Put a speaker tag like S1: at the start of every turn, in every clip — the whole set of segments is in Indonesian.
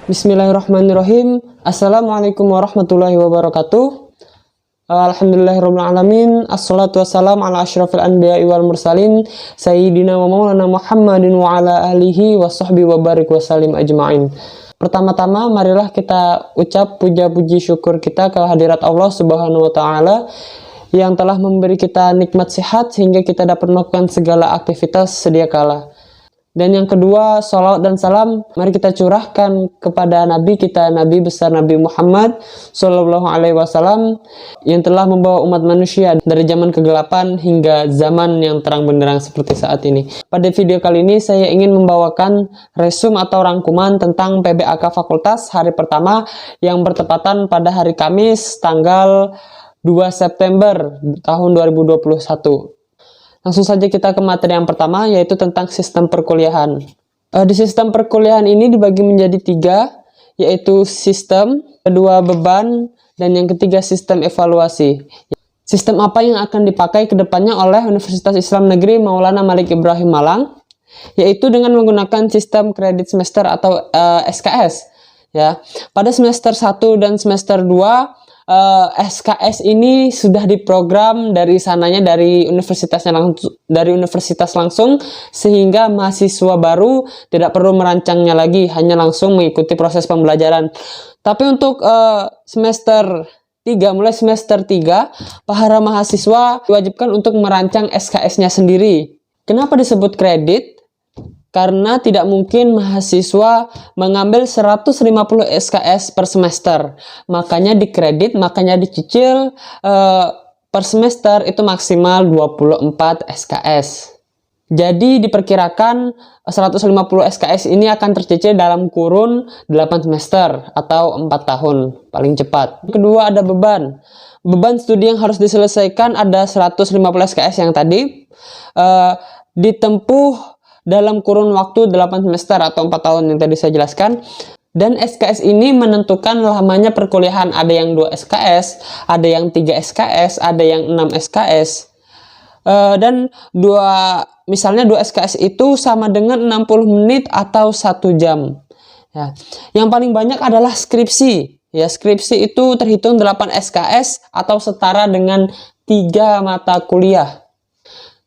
S1: Bismillahirrahmanirrahim. Assalamualaikum warahmatullahi wabarakatuh. Alhamdulillahirabbil alamin. Assalatu wassalamu ala asyrafil anbiya'i wal mursalin sayyidina wa maulana Muhammadin wa ala alihi wa sahbihi wa barik wa salim ajma'in. Pertama-tama marilah kita ucap puja puji syukur kita ke hadirat Allah Subhanahu wa taala yang telah memberi kita nikmat sehat sehingga kita dapat melakukan segala aktivitas sedia kala. Dan yang kedua, salawat dan salam mari kita curahkan kepada Nabi kita, Nabi besar Nabi Muhammad Sallallahu Alaihi Wasallam yang telah membawa umat manusia dari zaman kegelapan hingga zaman yang terang benderang seperti saat ini. Pada video kali ini saya ingin membawakan resume atau rangkuman tentang PBAK Fakultas hari pertama yang bertepatan pada hari Kamis tanggal 2 September tahun 2021. Langsung saja kita ke materi yang pertama, yaitu tentang sistem perkuliahan. Di sistem perkuliahan ini dibagi menjadi 3, yaitu sistem, kedua beban, dan yang ketiga sistem evaluasi. Sistem apa yang akan dipakai ke depannya oleh Universitas Islam Negeri Maulana Malik Ibrahim Malang, yaitu dengan menggunakan sistem kredit semester atau SKS. Ya, pada semester 1 dan semester 2, SKS ini sudah diprogram dari sananya dari universitas langsung sehingga mahasiswa baru tidak perlu merancangnya lagi, hanya langsung mengikuti proses pembelajaran. Tapi untuk semester 3, mulai semester 3, para mahasiswa diwajibkan untuk merancang SKS-nya sendiri. Kenapa disebut kredit? Karena tidak mungkin mahasiswa mengambil 150 SKS per semester. Makanya dikredit, makanya dicicil per semester itu maksimal 24 SKS. Jadi diperkirakan 150 SKS ini akan tercicil dalam kurun 8 semester atau 4 tahun paling cepat. Kedua ada beban. Beban studi yang harus diselesaikan ada 150 SKS yang tadi ditempuh dalam kurun waktu 8 semester atau 4 tahun yang tadi saya jelaskan. Dan SKS ini menentukan lamanya perkuliahan. Ada yang 2 SKS, ada yang 3 SKS, ada yang 6 SKS. Dan misalnya 2 SKS itu sama dengan 60 menit atau 1 jam. Ya. Yang paling banyak adalah skripsi. Ya, skripsi itu terhitung 8 SKS atau setara dengan 3 mata kuliah.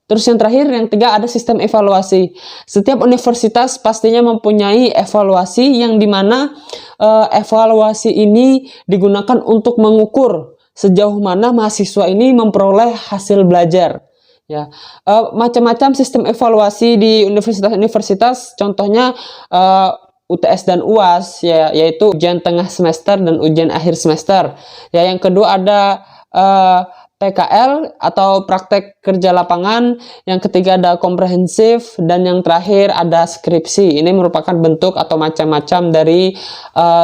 S1: Terus yang terakhir, yang 3 ada sistem evaluasi. Setiap universitas pastinya mempunyai evaluasi yang dimana evaluasi ini digunakan untuk mengukur sejauh mana mahasiswa ini memperoleh hasil belajar. Ya, macam-macam sistem evaluasi di universitas-universitas, contohnya UTS dan UAS, ya, yaitu ujian tengah semester dan ujian akhir semester. Ya, yang kedua ada PKL atau praktek kerja lapangan, yang ketiga ada komprehensif, dan yang terakhir ada skripsi. Ini merupakan bentuk atau macam-macam dari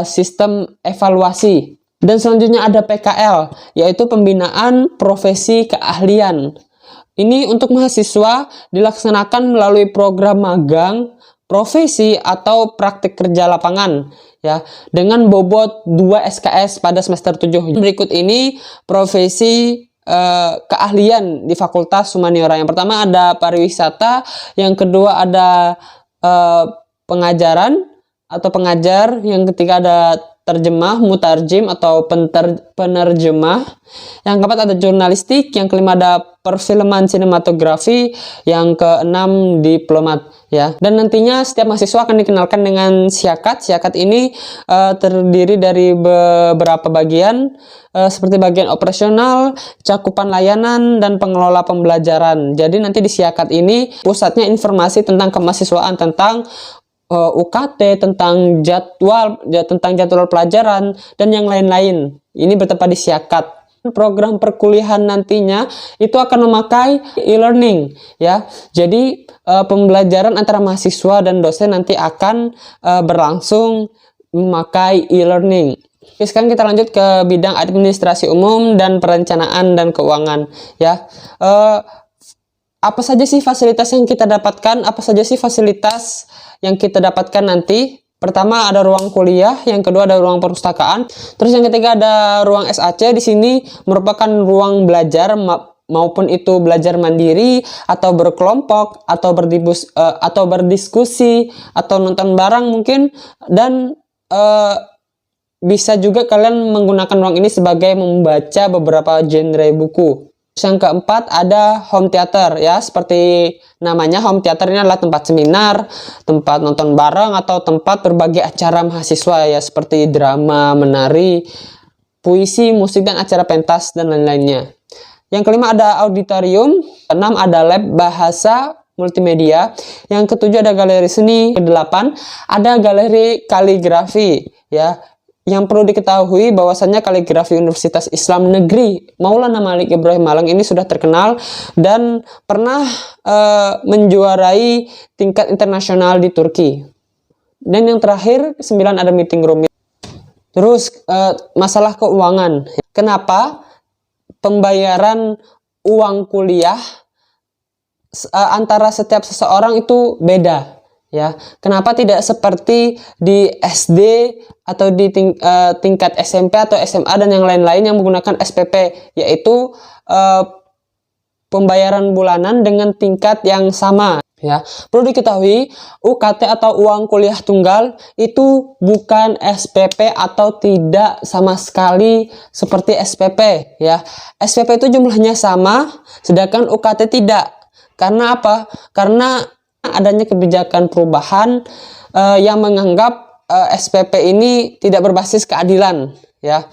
S1: sistem evaluasi. Dan selanjutnya ada PKL, yaitu pembinaan profesi keahlian. Ini untuk mahasiswa dilaksanakan melalui program magang, profesi atau praktek kerja lapangan, ya, dengan bobot 2 SKS pada semester 7. Berikut ini profesi keahlian di Fakultas Humaniora. Yang pertama ada pariwisata, yang kedua ada pengajaran atau pengajar, yang ketiga ada terjemah, mutarjim atau penerjemah, yang keempat ada jurnalistik, yang kelima ada perfilman sinematografi, yang keenam diplomat, ya. Dan nantinya setiap mahasiswa akan dikenalkan dengan syakat. Syakat ini terdiri dari beberapa bagian, seperti bagian operasional, cakupan layanan, dan pengelola pembelajaran. Jadi nanti di syakat ini pusatnya informasi tentang kemahasiswaan, tentang UKT, tentang jadwal pelajaran, dan yang lain-lain. Ini bertempat di syakat. Program perkuliahan nantinya itu akan memakai e-learning, ya. Jadi pembelajaran antara mahasiswa dan dosen nanti akan berlangsung memakai e-learning. Oke, sekarang kita lanjut ke bidang administrasi umum dan perencanaan dan keuangan, ya. Apa saja sih fasilitas yang kita dapatkan? Apa saja sih fasilitas yang kita dapatkan nanti? Pertama ada ruang kuliah, yang kedua ada ruang perpustakaan, terus yang ketiga ada ruang SAC. Di sini merupakan ruang belajar maupun itu belajar mandiri atau berkelompok atau berdiskusi atau nonton bareng mungkin, dan bisa juga kalian menggunakan ruang ini sebagai membaca beberapa genre buku. Yang keempat ada home theater ya, seperti namanya home theater ini adalah tempat seminar, tempat nonton bareng atau tempat berbagai acara mahasiswa ya, seperti drama, menari, puisi, musik, dan acara pentas dan lain-lainnya. Yang kelima ada auditorium, keenam ada lab bahasa multimedia, yang ketujuh ada galeri seni, kedelapan ada galeri kaligrafi ya. Yang perlu diketahui bahwasannya kaligrafi Universitas Islam Negeri Maulana Malik Ibrahim Malang ini sudah terkenal dan pernah menjuarai tingkat internasional di Turki. Dan yang terakhir 9 ada meeting room. Terus masalah keuangan. Kenapa pembayaran uang kuliah antara setiap seseorang itu beda? Ya, kenapa tidak seperti di SD atau di tingkat SMP atau SMA dan yang lain-lain yang menggunakan SPP, yaitu pembayaran bulanan dengan tingkat yang sama. Ya, perlu diketahui UKT atau uang kuliah tunggal itu bukan SPP atau tidak sama sekali seperti SPP. Ya, SPP itu jumlahnya sama, sedangkan UKT tidak. Karena apa? Karena adanya kebijakan perubahan yang menganggap SPP ini tidak berbasis keadilan ya.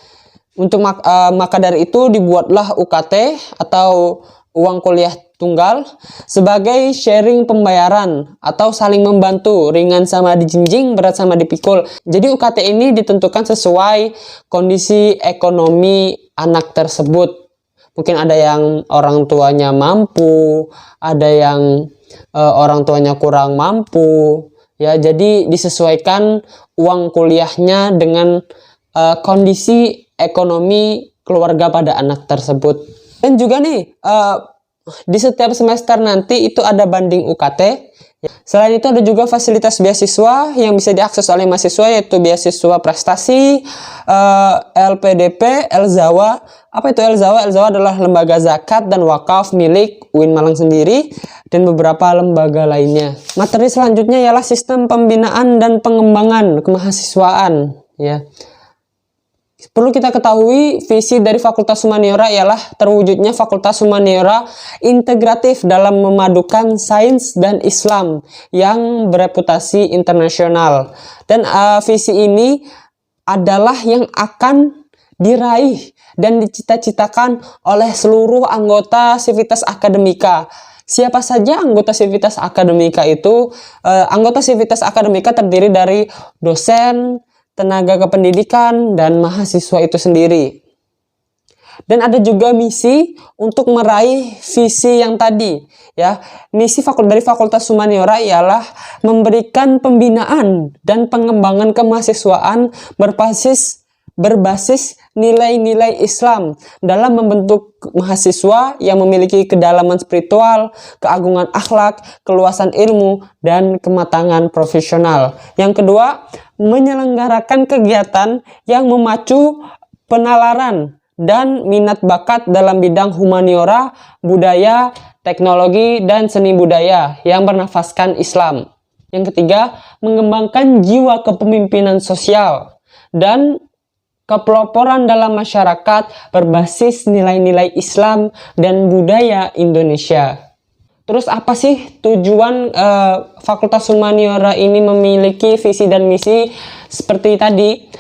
S1: Untuk maka dari itu dibuatlah UKT atau uang kuliah tunggal sebagai sharing pembayaran atau saling membantu, ringan sama dijinjing, berat sama dipikul. Jadi UKT ini ditentukan sesuai kondisi ekonomi anak tersebut. Mungkin ada yang orang tuanya mampu, ada yang orang tuanya kurang mampu ya, jadi disesuaikan uang kuliahnya dengan kondisi ekonomi keluarga pada anak tersebut. Dan juga nih di setiap semester nanti itu ada banding UKT. Selain itu ada juga fasilitas beasiswa yang bisa diakses oleh mahasiswa, yaitu beasiswa prestasi, LPDP, Elzawa. Apa itu Elzawa? Elzawa adalah lembaga zakat dan wakaf milik UIN Malang sendiri dan beberapa lembaga lainnya. Materi selanjutnya ialah sistem pembinaan dan pengembangan kemahasiswaan ya. Perlu kita ketahui visi dari Fakultas Humaniora ialah terwujudnya Fakultas Humaniora integratif dalam memadukan sains dan Islam yang bereputasi internasional. Dan visi ini adalah yang akan diraih dan dicita-citakan oleh seluruh anggota Sivitas Akademika. Siapa saja anggota Sivitas Akademika itu? Anggota Sivitas Akademika terdiri dari dosen, tenaga kependidikan, dan mahasiswa itu sendiri. Dan ada juga misi untuk meraih visi yang tadi ya. Misi dari Fakultas Humaniora ialah memberikan pembinaan dan pengembangan kemahasiswaan berbasis nilai-nilai Islam dalam membentuk mahasiswa yang memiliki kedalaman spiritual, keagungan akhlak, keluasan ilmu, dan kematangan profesional. Yang kedua, menyelenggarakan kegiatan yang memacu penalaran dan minat bakat dalam bidang humaniora, budaya, teknologi, dan seni budaya yang bernafaskan Islam. Yang ketiga, mengembangkan jiwa kepemimpinan sosial dan kepeloporan dalam masyarakat berbasis nilai-nilai Islam dan budaya Indonesia. Terus apa sih tujuan Fakultas Humaniora ini memiliki visi dan misi seperti tadi?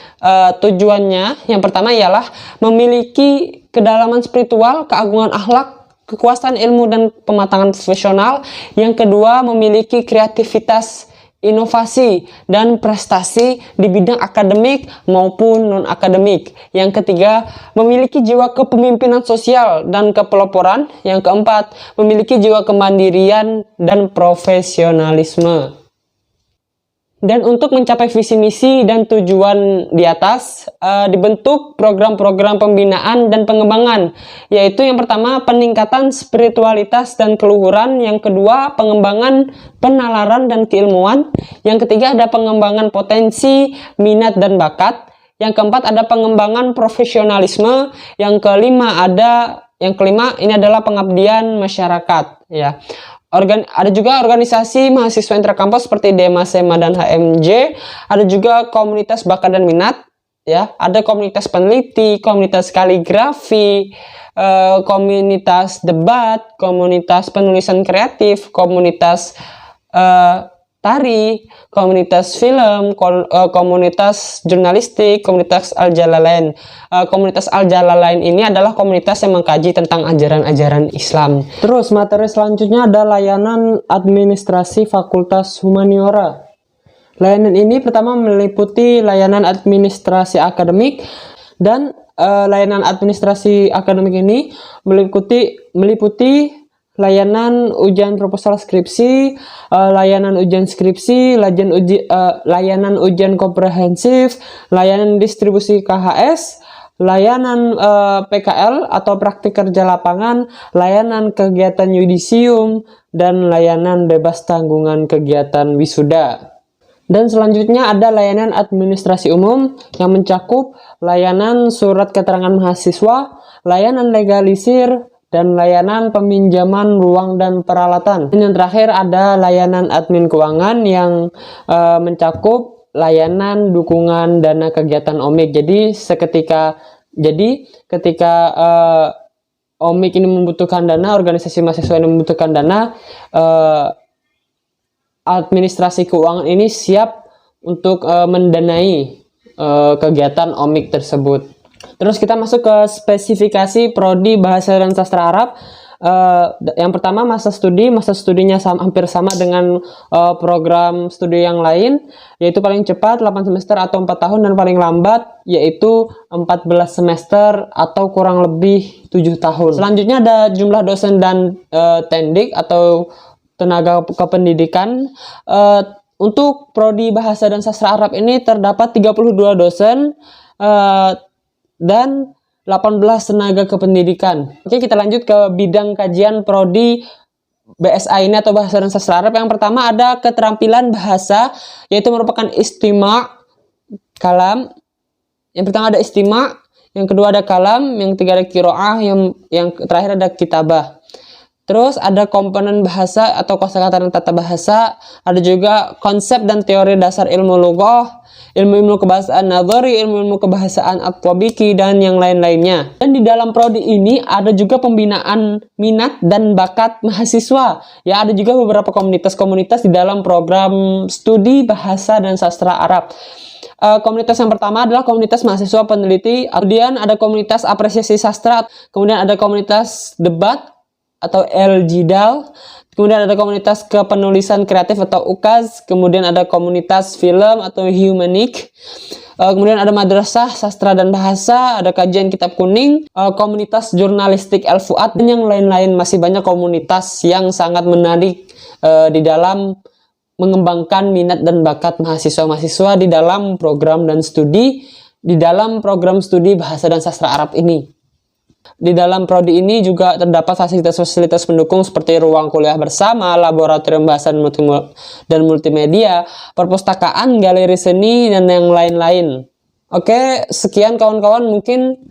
S1: Tujuannya yang pertama ialah memiliki kedalaman spiritual, keagungan akhlak, kekuasaan ilmu, dan pematangan profesional. Yang kedua, memiliki kreativitas, inovasi, dan prestasi di bidang akademik maupun non-akademik. Yang ketiga, memiliki jiwa kepemimpinan sosial dan kepeloporan. Yang keempat, memiliki jiwa kemandirian dan profesionalisme. Dan untuk mencapai visi misi dan tujuan di atas, dibentuk program-program pembinaan dan pengembangan, yaitu yang pertama peningkatan spiritualitas dan keluhuran, yang kedua pengembangan penalaran dan keilmuan, yang ketiga ada pengembangan potensi, minat dan bakat, yang keempat ada pengembangan profesionalisme, yang kelima ini adalah pengabdian masyarakat ya. Ada juga organisasi mahasiswa intrakampus seperti DEMA, SEMA, dan HMJ. Ada juga komunitas bakat dan minat, ya. Ada komunitas peneliti, komunitas kaligrafi, komunitas debat, komunitas penulisan kreatif, komunitas tari, komunitas film, komunitas jurnalistik, komunitas Al-Jalalain. Komunitas Al-Jalalain ini adalah komunitas yang mengkaji tentang ajaran-ajaran Islam. Terus materi selanjutnya ada layanan administrasi Fakultas Humaniora. Layanan ini pertama meliputi layanan administrasi akademik, dan layanan administrasi akademik ini meliputi layanan ujian proposal skripsi, layanan ujian skripsi, layanan ujian komprehensif, layanan distribusi KHS, layanan PKL atau praktik kerja lapangan, layanan kegiatan yudisium, dan layanan bebas tanggungan kegiatan wisuda. Dan selanjutnya ada layanan administrasi umum yang mencakup layanan surat keterangan mahasiswa, layanan legalisir, dan layanan peminjaman ruang dan peralatan. Dan yang terakhir ada layanan admin keuangan yang mencakup layanan dukungan dana kegiatan OMIK. Jadi ketika OMIK ini membutuhkan dana, organisasi mahasiswa ini membutuhkan dana, administrasi keuangan ini siap untuk mendanai kegiatan OMIK tersebut. Terus kita masuk ke spesifikasi prodi Bahasa dan Sastra Arab. Yang pertama masa studinya hampir sama dengan program studi yang lain, yaitu paling cepat 8 semester atau 4 tahun, dan paling lambat yaitu 14 semester atau kurang lebih 7 tahun. Selanjutnya ada jumlah dosen dan tendik atau tenaga kependidikan. Untuk prodi Bahasa dan Sastra Arab ini terdapat 32 dosen dan 18 tenaga kependidikan. Oke, kita lanjut ke bidang kajian prodi BSA ini atau Bahasa dan Sastra Arab. Yang pertama ada keterampilan bahasa, yaitu merupakan istima, kalam. Yang pertama ada istima, yang kedua ada kalam, yang ketiga ada kiroah, yang terakhir ada kitabah. Terus ada komponen bahasa atau kosakata dan tata bahasa, ada juga konsep dan teori dasar ilmu lughah, ilmu kebahasaan nadhari, ilmu kebahasaan at-tabiqi, dan yang lain-lainnya. Dan di dalam prodi ini ada juga pembinaan minat dan bakat mahasiswa. Ya, ada juga beberapa komunitas-komunitas di dalam program studi Bahasa dan Sastra Arab. Komunitas yang pertama adalah komunitas mahasiswa peneliti, kemudian ada komunitas apresiasi sastra, kemudian ada komunitas debat atau El-Jidal, kemudian ada komunitas kepenulisan kreatif atau UKAZ, kemudian ada komunitas film atau Humanik, kemudian ada madrasah sastra dan bahasa, ada kajian kitab kuning, komunitas jurnalistik El-Fuad, dan yang lain-lain. Masih banyak komunitas yang sangat menarik di dalam mengembangkan minat dan bakat mahasiswa-mahasiswa di dalam program studi Bahasa dan Sastra Arab ini. Di dalam prodi ini juga terdapat fasilitas-fasilitas pendukung seperti ruang kuliah bersama, laboratorium bahasa dan multimedia, perpustakaan, galeri seni, dan yang lain-lain. Oke, sekian kawan-kawan, mungkin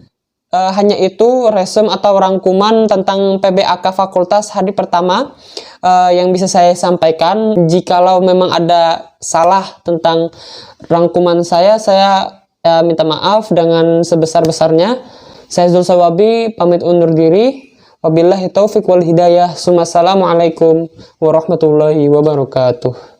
S1: hanya itu resume atau rangkuman tentang PBAK Fakultas hari pertama yang bisa saya sampaikan. Jikalau memang ada salah tentang rangkuman saya minta maaf dengan sebesar-besarnya. Saya Zul Sawabi pamit undur diri. Wabillahi taufiq wal hidayah. Assalamualaikum warahmatullahi wabarakatuh.